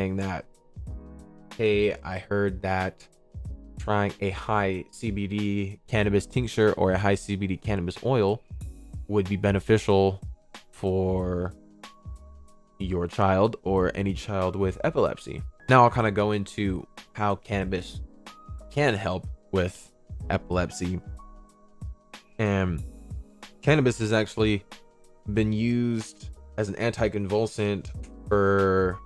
saying that, hey, I heard that trying a high CBD cannabis tincture or a high CBD cannabis oil would be beneficial for your child or any child with epilepsy. Now I'll kind of go into how cannabis can help with epilepsy. And cannabis has actually been used as an anticonvulsant for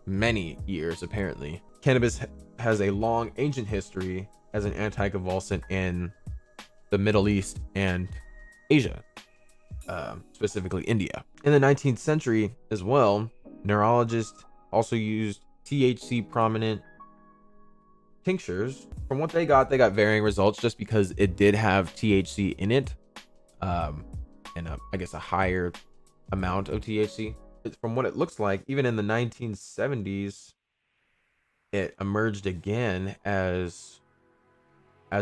many years, apparently. Cannabis has a long, ancient history as an anticonvulsant in the Middle East and Asia, specifically India. In the 19th century as well, neurologists also used THC prominent tinctures. From what they got varying results just because it did have THC in it, and I guess a higher amount of THC. From what it looks like, even in the 1970s, it emerged again as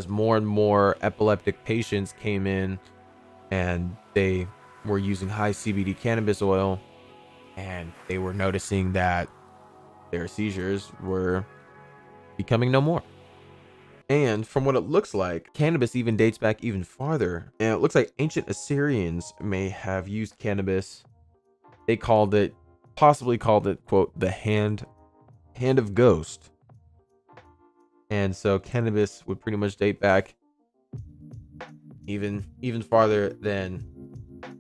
more and more epileptic patients came in and they were using high CBD cannabis oil, and they were noticing that their seizures were becoming no more. And from what it looks like, cannabis even dates back even farther. And it looks like ancient Assyrians may have used cannabis. They possibly called it, quote, the hand of ghost. And so cannabis would pretty much date back even farther than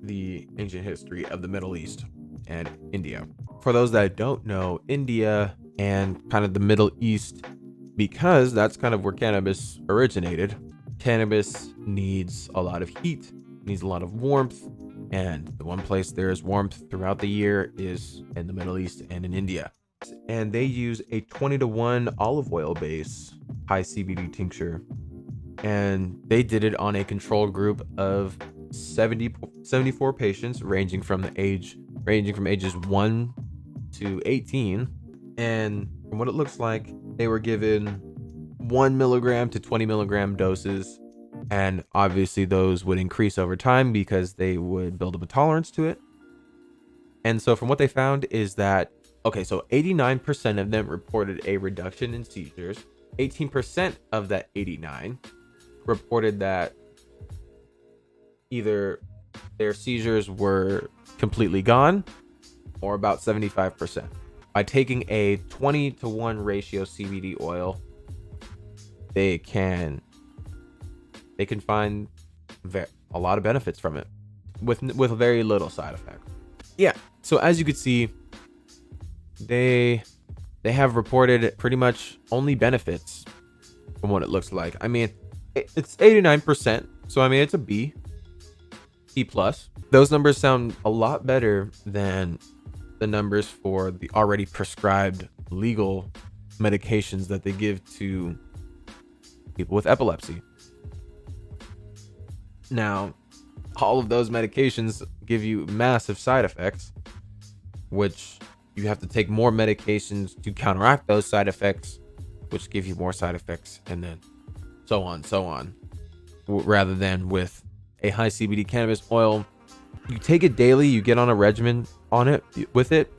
the ancient history of the Middle East and India. For those that don't know, India and kind of the Middle East, because that's kind of where cannabis originated, cannabis needs a lot of heat, needs a lot of warmth, and the one place there is warmth throughout the year is in the Middle East and in India. And they use a 20-to-1 olive oil base high CBD tincture, and they did it on a control group of 74 patients ranging from ages 1 to 18. And from what it looks like, they were given 1 milligram to 20 milligram doses, and obviously those would increase over time because they would build up a tolerance to it. And so from what they found is that, okay, so 89% of them reported a reduction in seizures. 18% of that 89 reported that either their seizures were completely gone or about 75%. By taking a 20-to-1 ratio CBD oil, they can find a lot of benefits from it with very little side effect. Yeah, so as you could see, they have reported pretty much only benefits from what it looks like. I mean, it's 89%, so I mean it's a B plus. Those numbers sound a lot better than the numbers for the already prescribed legal medications that they give to people with epilepsy. Now, all of those medications give you massive side effects, which you have to take more medications to counteract those side effects, which give you more side effects, and then so on. Rather than with a high CBD cannabis oil, you take it daily, you get on a regimen with it,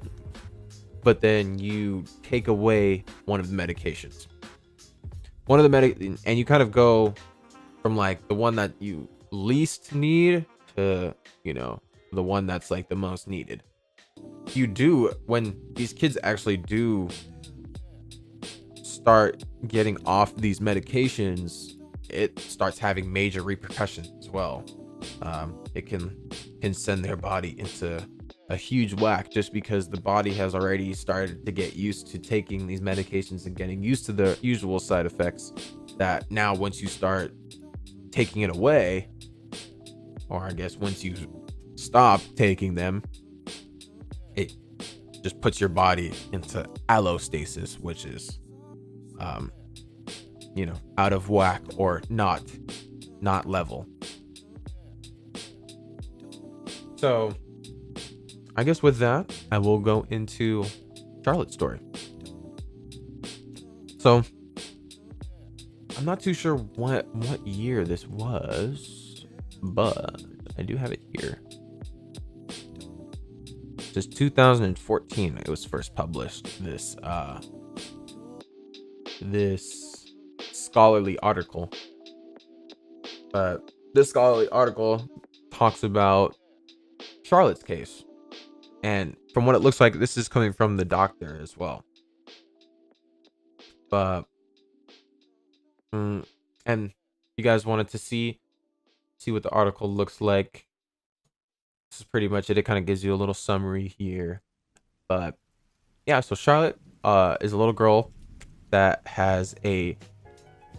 but then you take away one of the medications. And you kind of go from like the one that you least need to, the one that's like the most needed. When these kids actually do start getting off these medications, it starts having major repercussions as well. It can send their body into a huge whack just because the body has already started to get used to taking these medications and getting used to the usual side effects, that now once you start taking it away, or I guess once you stop taking them, it just puts your body into allostasis, which is out of whack or not level. So I guess with that, I will go into Charlotte's story. So I'm not too sure what year this was, but I do have it here. Since 2014, it was first published. This scholarly article. But this scholarly article talks about Charlotte's case, and from what it looks like, this is coming from the doctor as well. But and you guys wanted to see what the article looks like. This is pretty much it. It kind of gives you a little summary here. But yeah, so Charlotte is a little girl that has a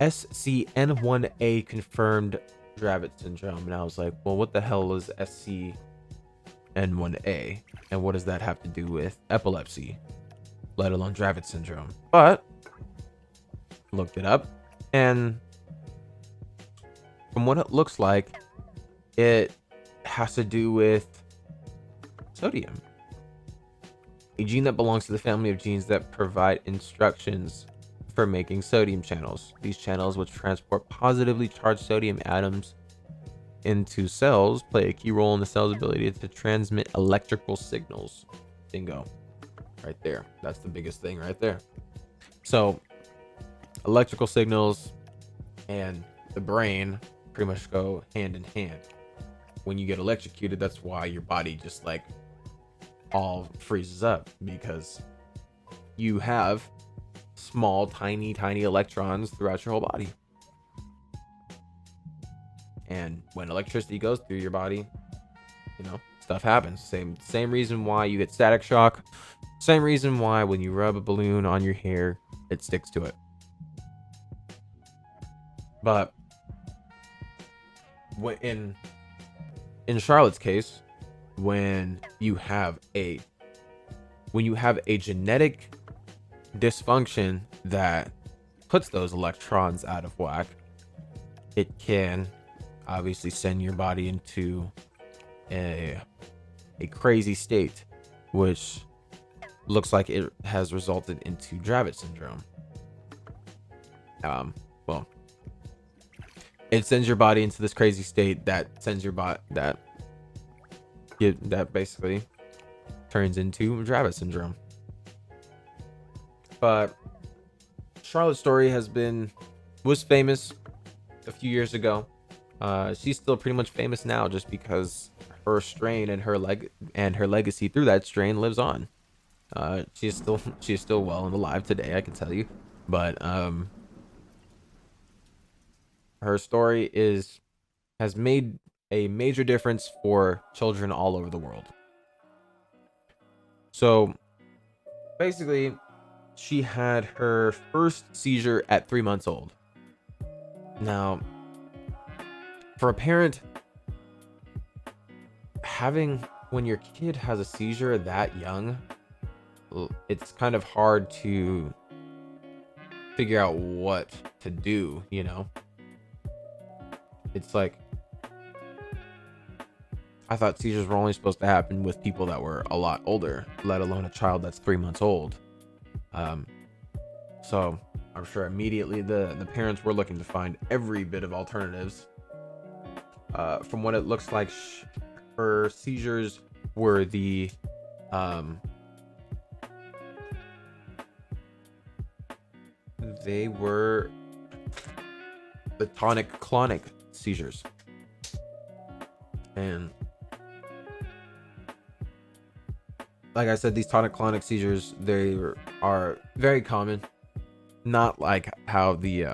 SCN1A confirmed Dravet syndrome. And I was like, well, what the hell is SCN1A? And what does that have to do with epilepsy, let alone Dravet syndrome? But looked it up, and from what it looks like, it has to do with sodium, a gene that belongs to the family of genes that provide instructions for making sodium channels. These channels, which transport positively charged sodium atoms into cells, play a key role in the cell's ability to transmit electrical signals. Bingo. Right there. That's the biggest thing right there. So electrical signals and the brain pretty much go hand in hand. When you get electrocuted, that's why your body just like all freezes up, because you have small, tiny electrons throughout your whole body. And when electricity goes through your body, stuff happens. Same reason why you get static shock. Same reason why when you rub a balloon on your hair, it sticks to it. But in Charlotte's case, when you have a genetic dysfunction that puts those electrons out of whack, it can obviously send your body into a crazy state, which looks like it has resulted into Dravet syndrome. Well, it sends your body into this crazy state that sends your body that basically turns into Dravet syndrome. But Charlotte's story was famous a few years ago. She's still pretty much famous now, just because her strain and her legacy through that strain lives on. She's still well and alive today, I can tell you. But her story has made a major difference for children all over the world. So basically, she had her first seizure at 3 months old. Now, for a parent, when your kid has a seizure that young, it's kind of hard to figure out what to do, It's like, I thought seizures were only supposed to happen with people that were a lot older, let alone a child that's 3 months old. So I'm sure immediately the parents were looking to find every bit of alternatives. From what it looks like, her seizures were the tonic-clonic seizures. And like I said, these tonic-clonic seizures, they are very common. Not like how the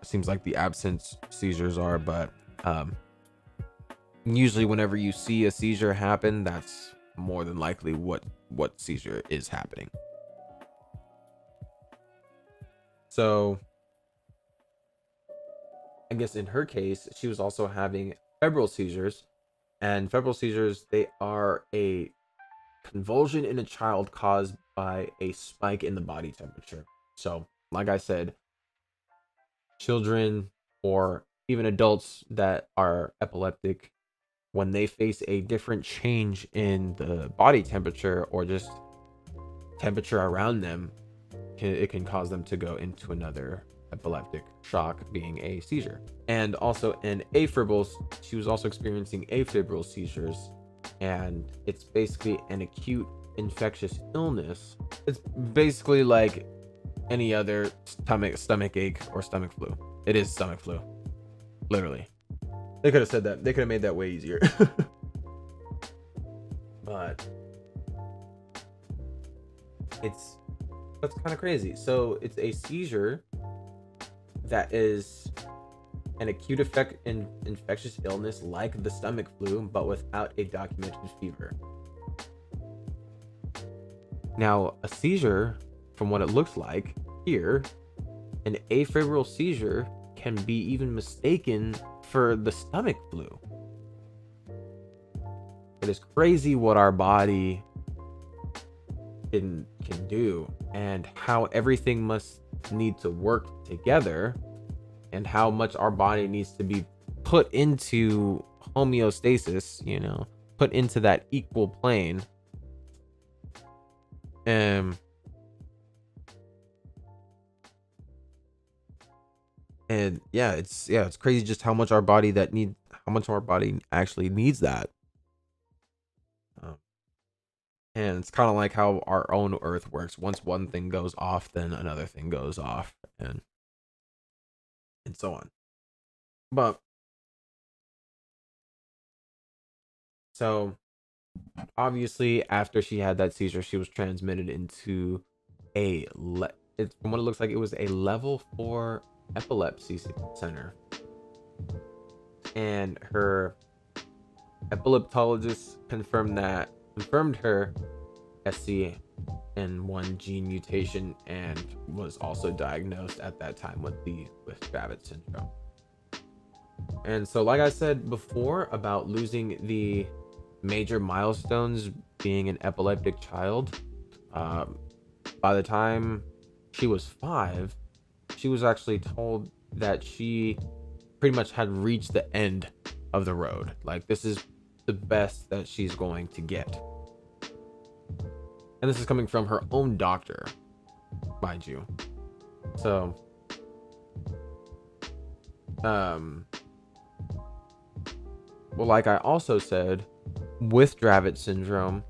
seems like the absence seizures are, but usually whenever you see a seizure happen, that's more than likely what seizure is happening. So I guess in her case, she was also having febrile seizures. And febrile seizures, they are a convulsion in a child caused by a spike in the body temperature. So, like I said, children or even adults that are epileptic, when they face a different change in the body temperature or just temperature around them, it can cause them to go into another epileptic shock, being a seizure. And also in she was also experiencing afebrile seizures, and it's basically an acute infectious illness. It's basically like any other stomach ache or stomach flu. It is stomach flu, literally. They could have said that. They could have made that way easier. But that's kind of crazy. So it's a seizure that is an acute infectious illness like the stomach flu, but without a documented fever. Now, a seizure, from what it looks like here, an afebrile seizure can be even mistaken for the stomach flu. It is crazy what our body can do, and how everything must need to work together, and how much our body needs to be put into homeostasis, put into that equal plane. And it's crazy just how much our body actually needs that. And it's kind of like how our own earth works. Once one thing goes off, then another thing goes off, and so on. But so obviously after she had that seizure, she was transmitted into from what it looks like, it was a level 4 epilepsy center, and her epileptologist confirmed her SCN1 gene mutation, and was also diagnosed at that time with Dravet Syndrome. And so, like I said before about losing the major milestones being an epileptic child, by the time she was 5, she was actually told that she pretty much had reached the end of the road. Like, this is the best that she's going to get. And this is coming from her own doctor, mind you. So, well, like I also said, with Dravet syndrome,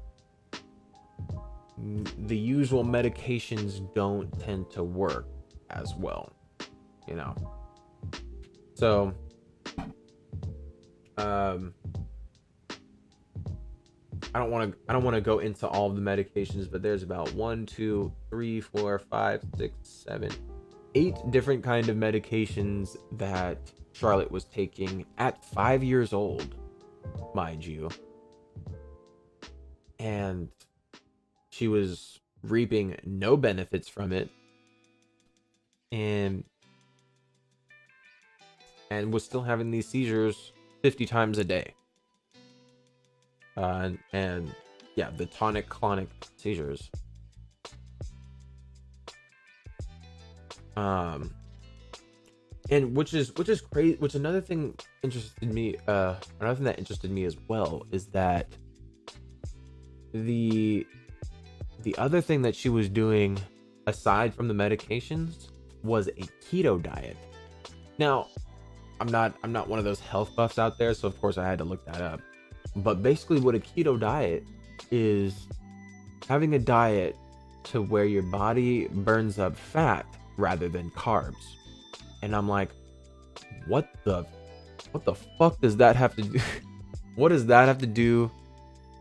the usual medications don't tend to work as well, So, I don't want to go into all of the medications, but there's about 1, 2, 3, 4, 5, 6, 7, 8 different kind of medications that Charlotte was taking at 5 years old, mind you. And she was reaping no benefits from it, and was still having these seizures 50 times a day. The tonic-clonic seizures. And which is crazy. Which another thing that interested me as well is that the other thing that she was doing aside from the medications was a keto diet. Now, I'm not one of those health buffs out there, so of course I had to look that up. But basically what a keto diet is, having a diet to where your body burns up fat rather than carbs. And I'm like, what the fuck does that have to do? What does that have to do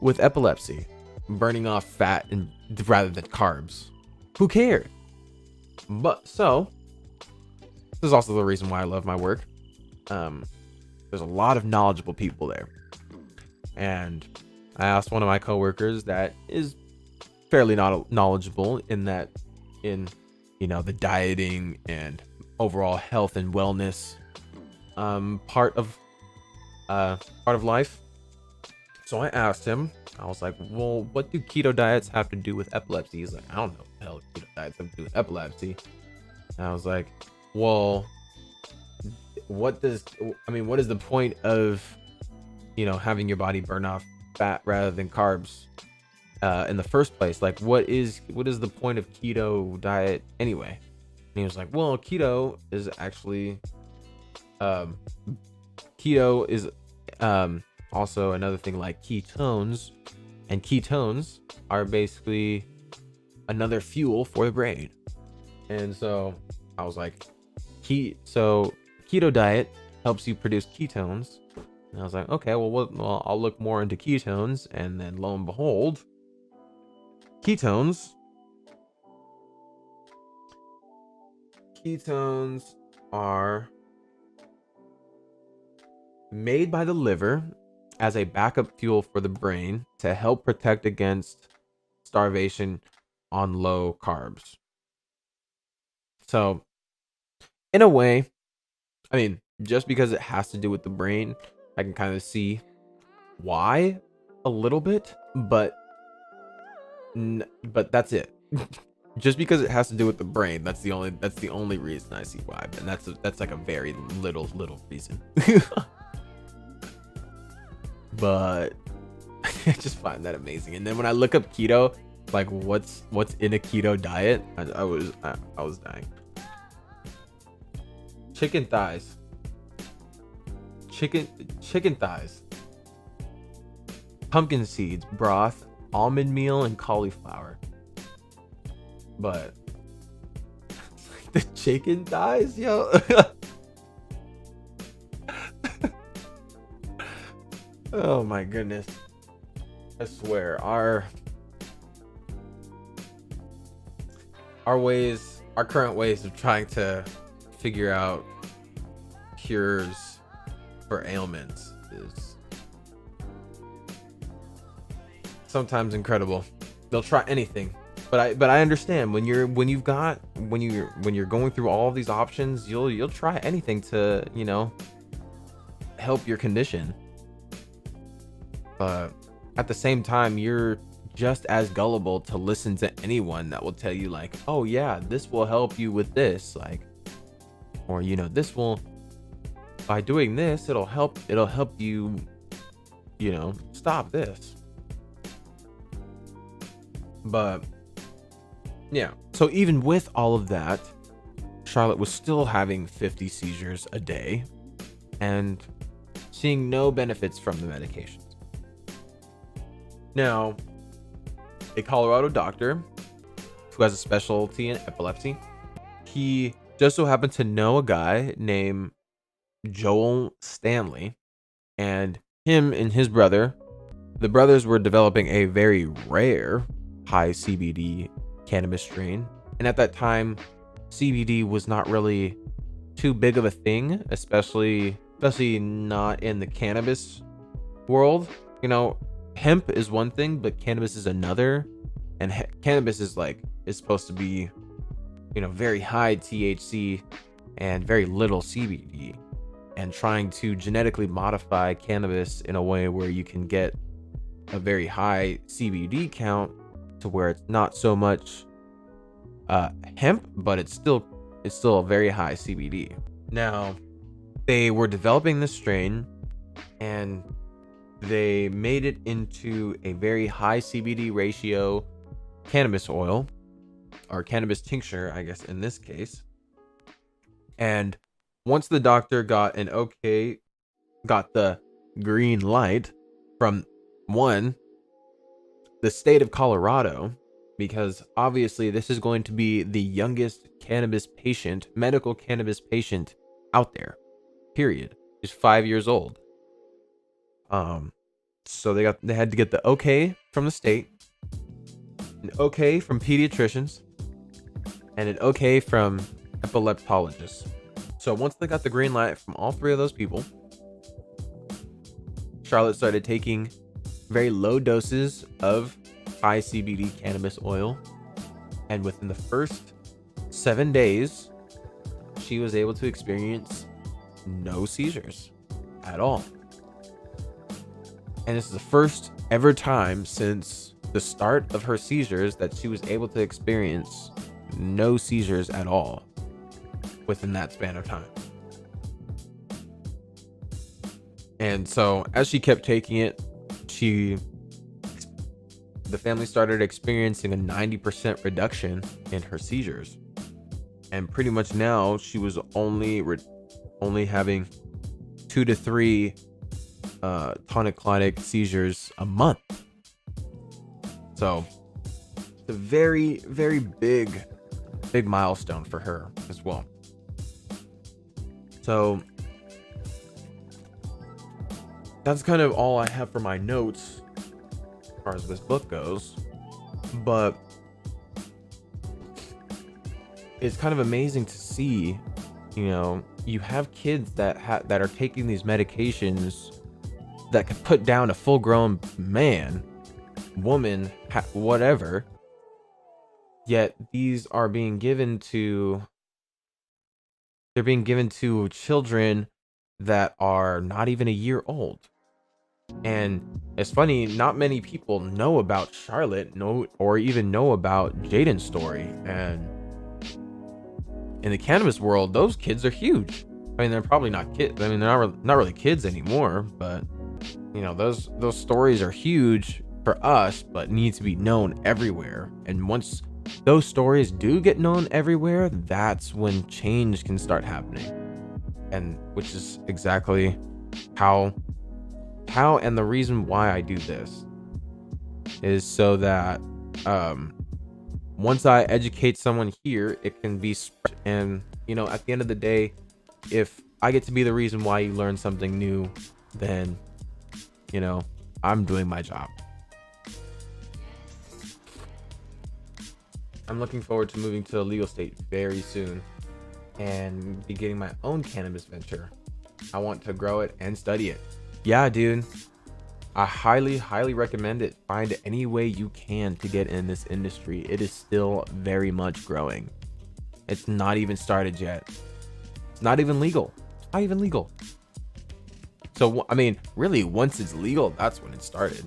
with epilepsy? Burning off fat and rather than carbs. Who cares? But so, this is also the reason why I love my work. There's a lot of knowledgeable people there. And I asked one of my coworkers that is fairly knowledgeable in the dieting and overall health and wellness part of life. So I asked him, I was like, well, what do keto diets have to do with epilepsy? He's like, I don't know what the hell keto diets have to do with epilepsy. And I was like, well, what is the point of having your body burn off fat rather than carbs in the first place? Like, what is the point of keto diet anyway? And he was like, well, keto is actually also another thing like ketones, And ketones are basically another fuel for the brain. And so I was like, keto diet helps you produce ketones. And I was like, okay, well, I'll look more into ketones. And then lo and behold, ketones are made by the liver as a backup fuel for the brain to help protect against starvation on low carbs. So, in a way, I mean, just because it has to do with the brain, I can kind of see why a little bit, but that's it. Just because it has to do with the brain, that's the only reason I see why, and that's like a very little reason. But I just find that amazing. And then when I look up keto, like what's in a keto diet, I was dying. Chicken thighs, pumpkin seeds, broth, almond meal, and cauliflower. But the chicken thighs, yo. Oh my goodness. I swear, our current ways of trying to figure out cures for ailments is sometimes incredible. They'll try anything. But I understand when you're going through all of these options, you'll try anything to, help your condition. But at the same time, you're just as gullible to listen to anyone that will tell you like, oh yeah, this will help you with this, like, or this will, by doing this, it'll help you, stop this. But yeah, so even with all of that, Charlotte was still having 50 seizures a day and seeing no benefits from the medications. Now, a Colorado doctor who has a specialty in epilepsy, he just so happened to know a guy named Joel Stanley, and him and his brother, the brothers were developing a very rare high CBD cannabis strain. And at that time, CBD was not really too big of a thing, especially not in the cannabis world. Hemp is one thing, but cannabis is another. And cannabis is supposed to be, very high THC and very little CBD. And trying to genetically modify cannabis in a way where you can get a very high CBD count to where it's not so much hemp, but it's still a very high CBD. Now, they were developing this strain and they made it into a very high CBD ratio cannabis oil, or cannabis tincture, I guess in this case. And once the doctor got the green light from the state of Colorado, because obviously this is going to be the youngest medical cannabis patient out there, period. He's 5 years old. So they had to get the okay from the state, an okay from pediatricians, and an okay from epileptologists. So once they got the green light from all three of those people, Charlotte started taking very low doses of high CBD cannabis oil, and within the first 7 days, she was able to experience no seizures at all. And this is the first ever time since the start of her seizures that she was able to experience no seizures at all within that span of time. And so as she kept taking it, the family started experiencing a 90% reduction in her seizures. And pretty much now she was only having 2 to 3 tonic-clonic seizures a month. So it's a very, very big milestone for her as well. So that's kind of all I have for my notes as far as this book goes. But it's kind of amazing to see, you have kids that are taking these medications that could put down a full-grown man, woman, whatever. Yet these are being given to children that are not even a year old. And it's funny, not many people know about Charlotte, or even know about Jayden's story. And in the cannabis world, those kids are huge. I mean, they're probably not kids. I mean, they're not really kids anymore, but those stories are huge for us, but need to be known everywhere. And once those stories do get known everywhere, that's when change can start happening. And which is exactly how and the reason why I do this is so that once I educate someone here, it can be spread. And at the end of the day, if I get to be the reason why you learn something new, then I'm doing my job. I'm looking forward to moving to a legal state very soon and be getting my own cannabis venture. I want to grow it and study it. Yeah, dude, I highly recommend it. Find any way you can to get in this industry. It is still very much growing. It's not even started yet. It's not even legal. It's not even legal. So, I mean, really, once it's legal, that's when it started.